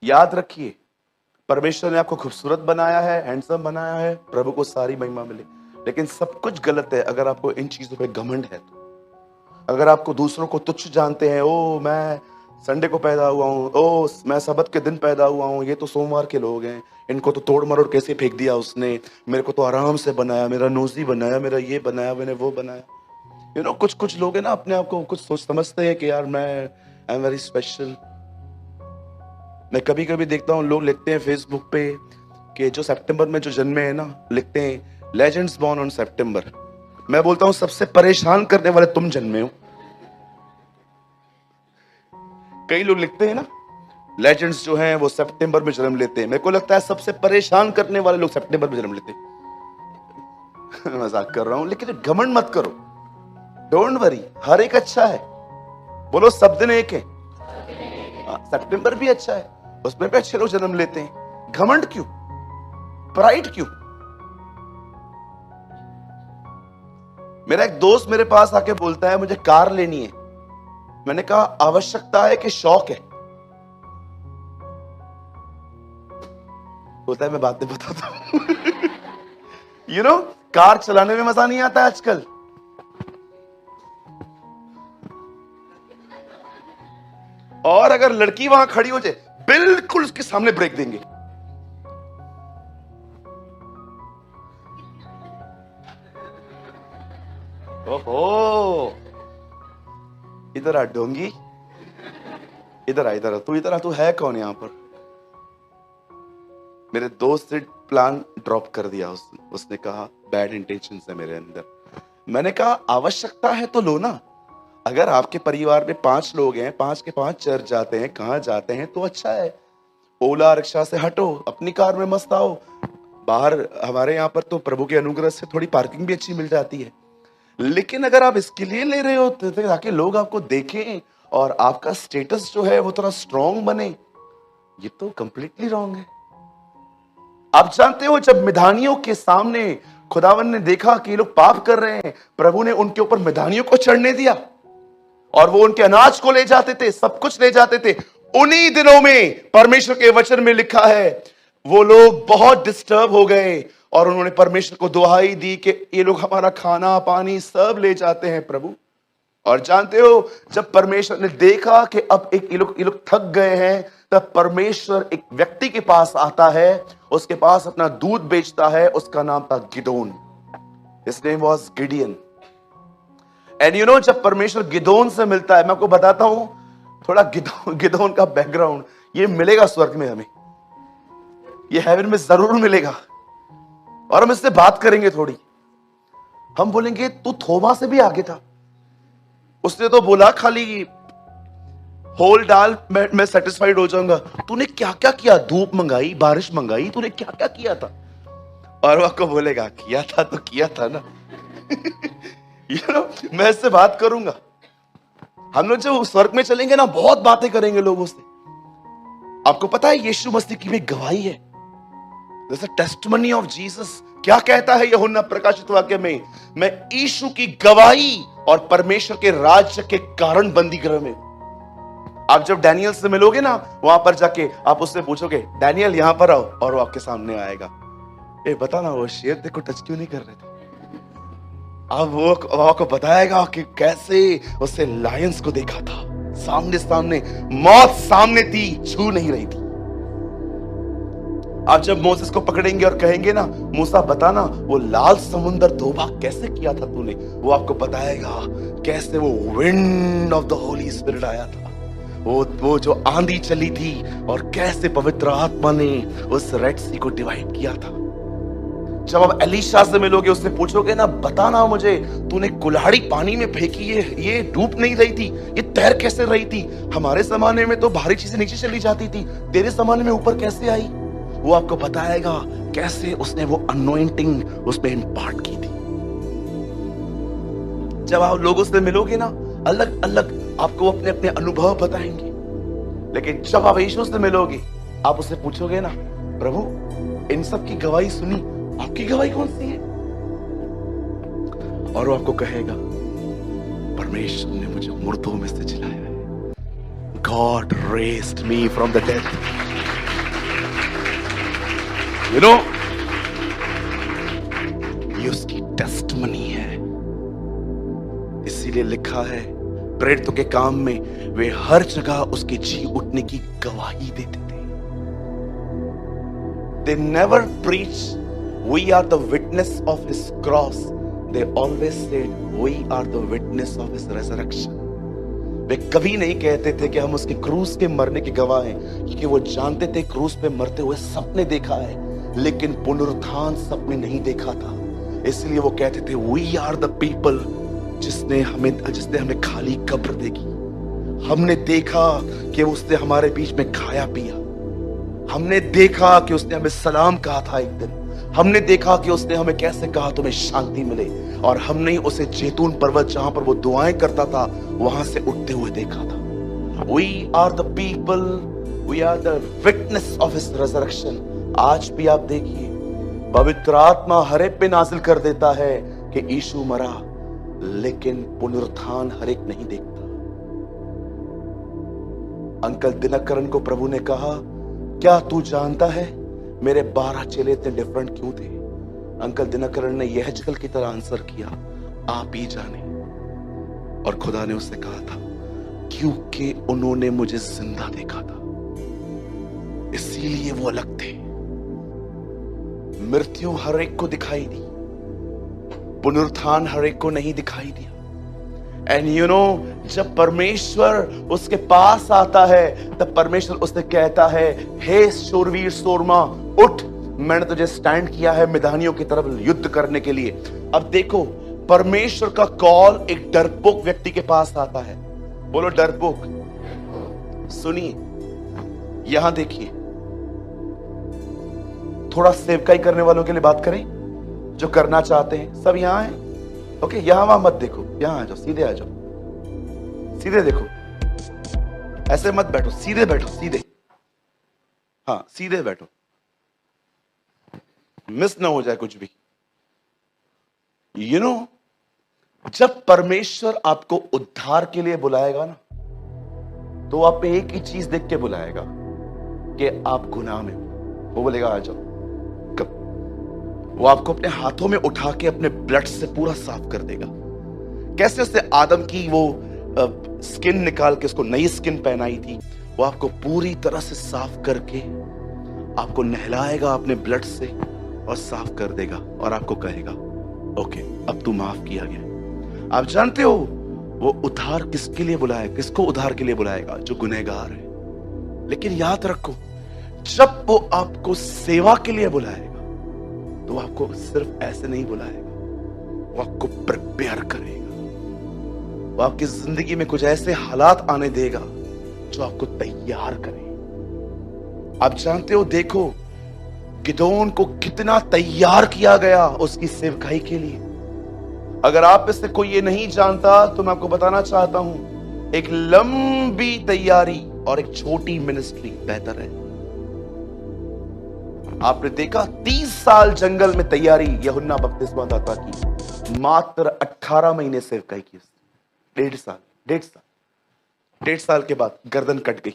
याद रखिए, परमेश्वर ने आपको खूबसूरत बनाया है, हैंडसम बनाया है, प्रभु को सारी महिमा मिले। लेकिन सब कुछ गलत है अगर आपको इन चीजों पे घमंड है तो। अगर आपको दूसरों को तुच्छ जानते हैं, ओ मैं संडे को पैदा हुआ हूँ, ओ मैं सबत के दिन पैदा हुआ हूँ, ये तो सोमवार के लोग हैं, इनको तो तोड़ मरोड़ कैसे फेंक दिया उसने, मेरे को तो आराम से बनाया, मेरा नोजी बनाया, मेरा ये बनाया, मैंने वो बनाया। कुछ कुछ लोग हैं ना, अपने आप को कुछ सोच समझते हैं कि यार मैं आई एम वेरी स्पेशल। मैं कभी कभी देखता हूँ लोग लिखते हैं फेसबुक पे कि जो सितंबर में जो जन्मे हैं ना, लिखते हैं लेजेंड्स बॉर्न ऑन सितंबर। मैं बोलता हूँ सबसे परेशान करने वाले तुम जन्मे हो। कई लोग लिखते हैं ना लेजेंड्स जो हैं वो सितंबर में जन्म लेते हैं। मेरे को लगता है सबसे परेशान करने वाले लोग सितंबर में जन्म लेते हैं। मजाक कर रहा हूं, लेकिन घमंड मत करो। डोंट वरी, हर एक अच्छा है। बोलो सब दिन एक है। सितंबर भी अच्छा है, उसमें भी अच्छे लोग जन्म लेते हैं। घमंड क्यों, प्राइड क्यों? मेरा एक दोस्त मेरे पास आके बोलता है मुझे कार लेनी है। मैंने कहा आवश्यकता है कि शौक है? बोलता है मैं बातें बताता हूं। कार चलाने में मजा नहीं आता आजकल। और अगर लड़की वहां खड़ी हो जाए, बिल्कुल उसके सामने ब्रेक देंगे। ओहो, इधर आ डोंगी, इधर आ, तू इधर आ, तू है कौन यहां पर? मेरे दोस्त ने प्लान ड्रॉप कर दिया। उसने कहा बैड इंटेंशंस है मेरे अंदर। मैंने कहा आवश्यकता है तो लो ना। अगर आपके परिवार में 5 लोग हैं, 5 के 5 चर्च जाते हैं, कहां जाते हैं, तो अच्छा है। ओला रिक्शा से हटो, अपनी कार में मस्त आओ। बाहर हमारे यहाँ पर तो प्रभु के अनुग्रह से थोड़ी पार्किंग भी अच्छी मिल जाती है। लेकिन अगर आप इसके लिए ले रहे हो ताकि लोग आपको देखें और आपका स्टेटस जो है वो थोड़ा स्ट्रांग बने, ये तो कंप्लीटली रॉन्ग है। आप जानते हो जब मिधानियों के सामने खुदावन ने देखा कि ये लोग पाप कर रहे हैं, प्रभु ने उनके ऊपर मिधानियों को चढ़ने दिया और वो उनके अनाज को ले जाते थे, सब कुछ ले जाते थे। उन्हीं दिनों में परमेश्वर के वचन में लिखा है वो लोग बहुत डिस्टर्ब हो गए और उन्होंने परमेश्वर को दुहाई दी कि ये लोग हमारा खाना पानी सब ले जाते हैं प्रभु। और जानते हो जब परमेश्वर ने देखा कि अब ये लोग थक गए हैं, तब परमेश्वर एक व्यक्ति के पास आता है, उसके पास अपना दूध बेचता है। उसका नाम था Gideon. His name was Gideon. And जब परमेश्वर गिदोन से मिलता है, मैं आपको बताता हूं थोड़ा गिदोन का बैकग्राउंड, ये मिलेगा स्वर्ग में हमें, ये हेवन में जरूर मिलेगा। और हम इससे बात करेंगे थोड़ी। हम बोलेंगे तू थोमा से भी आगे था। उसने तो बोला खाली होल डाल, मैं सेटिस्फाइड हो जाऊंगा। तूने क्या क्या किया, धूप मंगाई, बारिश मंगाई, तूने क्या क्या किया था? और वो आपको बोलेगा किया था तो किया था ना। मैं इससे बात करूंगा। हम लोग जब स्वर्ग में चलेंगे ना, बहुत बातें करेंगे लोगों से। आपको पता है यीशु मसीह की भी गवाही है, टेस्टिमनी ऑफ जीसस। क्या कहता है यूहन्ना प्रकाशित वाक्य में? मैं यीशु की गवाही और परमेश्वर के राज्य के कारण बंदी गृह में। आप जब डैनियल से मिलोगे ना, वहां पर जाके आप उससे पूछोगे डैनियल यहां पर आओ, और वो आपके सामने आएगा। ए बता ना वो शेर तेरे को टच क्यों नहीं कर रहे थे? अब वो आपको बताएगा कि कैसे उससे लायंस को देखा था, सामने सामने, मौत सामने थी, छू नहीं रही थी। आप जब मोसेस को पकड़ेंगे और कहेंगे ना मूसा बता ना वो लाल समुंदर 2 भाग कैसे किया था तूने, वो आपको बताएगा कैसे वो wind of the Holi spirit आया था, वो जो आंधी चली थी और कैसे पवित्र आत्मा ने उस रेड सी को डिवाइड किया था। जब आप एलीशा से मिलोगे, उससे पूछोगे ना बता ना मुझे तूने कुल्हाड़ी पानी में फेंकी, ये डूब नहीं रही थी, ये तैर कैसे रही थी? हमारे जमाने में तो भारी चीजें नीचे चली जाती थी, तेरे जमाने में ऊपर कैसे आई? वो आपको बताएगा कैसे उसने वो अनॉइंटिंग उसमें इंपार्ट की थी। जब आप लोगों से मिलोगे ना, अलग अलग आपको अपने अपने अनुभव बताएंगे। लेकिन जब आप यीशु से मिलोगे, आप उससे पूछोगे ना प्रभु इन सब की गवाही सुनी, आपकी गवाही कौन सी है? और वो आपको कहेगा परमेश्वर ने मुझे मुर्दों में से जिलाया है, God raised me from the dead. You know, ये उसकी टेस्टमनी है। इसीलिए लिखा है प्रेरितों के काम में वे हर जगह उसके जी उठने की गवाही देते थे। They never preach we are the witness of his cross. They always said we are the witness of his resurrection. वे कभी नहीं कहते थे कि हम उसके क्रूस के मरने के गवाह हैं, क्योंकि वो जानते थे क्रूस पे मरते हुए सबने देखा है, लेकिन पुनरुत्थान सबने नहीं देखा था। इसलिए वो कहते थे we are the people, जिसने हमें खाली कब्र देखी। हमने देखा कि उसने हमारे बीच में खाया पिया। हमने देखा कि उसने हमें सलाम कहा था एक दिन। हमने देखा कि उसने हमें कैसे कहा तुम्हें शांति मिले, और हमने उसे जैतून पर्वत जहां पर वो दुआएं करता था वहां से उठते हुए देखा था। We are the people, we are the witness of his resurrection। आज भी आप देखिए पवित्र आत्मा हर एक पे नाजिल कर देता है कि यीशु मरा, लेकिन पुनरुत्थान हर एक नहीं देखता। अंकल दिनकरन को प्रभु ने कहा, क्या तू जानता है मेरे 12 चेले इतने डिफरेंट क्यों थे? अंकल दिनकरन ने यहजकल की तरह आंसर किया, आप ही जाने। और खुदा ने उससे कहा था, क्योंकि उन्होंने मुझे जिंदा देखा था, इसीलिए वो अलग थे। मृत्यु हर एक को दिखाई दी, पुनरुत्थान हर एक को नहीं दिखाई दिया। एंड यू नो, जब परमेश्वर उसके पास आता है तब परमेश्वर उससे कहता है, हे शूरवीर शूरमा उठ, मैंने तुझे स्टैंड किया है मैदानियों की तरफ युद्ध करने के लिए। अब देखो, परमेश्वर का कॉल एक डरपोक व्यक्ति के पास आता है। बोलो डरपोक। सुनिए, यहां देखिए, थोड़ा सेवकाई करने वालों के लिए बात करें, जो करना चाहते हैं। सब यहां हैं? ओके, यहां वहां मत देखो, यहां आ जाओ, सीधे आ जाओ, सीधे देखो, ऐसे मत बैठो, सीधे बैठो, सीधे। हाँ, सीधे बैठो, मिस ना हो जाए कुछ भी। यू नो, जब परमेश्वर आपको उद्धार के लिए बुलाएगा ना, तो आप एक ही चीज देख के बुलाएगा कि आप गुनाह में हो। वो बोलेगा आ जाओ। कब? वो आपको अपने हाथों में उठा के अपने ब्लड से पूरा साफ कर देगा। कैसे उसने आदम की वो स्किन निकाल के उसको नई स्किन पहनाई थी, वो आपको पूरी तरह से साफ करके आपको नहलाएगा अपने ब्लड से और साफ कर देगा, और आपको कहेगा ओके, अब तू माफ किया गया। आप जानते हो वो उद्धार किसके लिए बुलाएगा? किसको उद्धार के लिए बुलाएगा? जो गुनहगार है। लेकिन याद रखो, जब वो आपको सेवा के लिए बुलाएगा तो आपको सिर्फ ऐसे नहीं बुलाएगा, वो आपको प्रिपेयर करेगा। वो आपकी जिंदगी में कुछ ऐसे हालात आने देगा जो आपको तैयार करे। आप जानते हो, देखो गिदोन को कितना तैयार किया गया उसकी सेवकाई के लिए। अगर आप इससे कोई ये नहीं जानता तो मैं आपको बताना चाहता हूं, एक लंबी तैयारी और एक छोटी मिनिस्ट्री बेहतर है। आपने देखा 30 साल जंगल में तैयारी यूहन्ना बपतिस्मा दाता की, मात्र 18 महीने सेवकाई की। 1.5 साल के बाद गर्दन कट गई।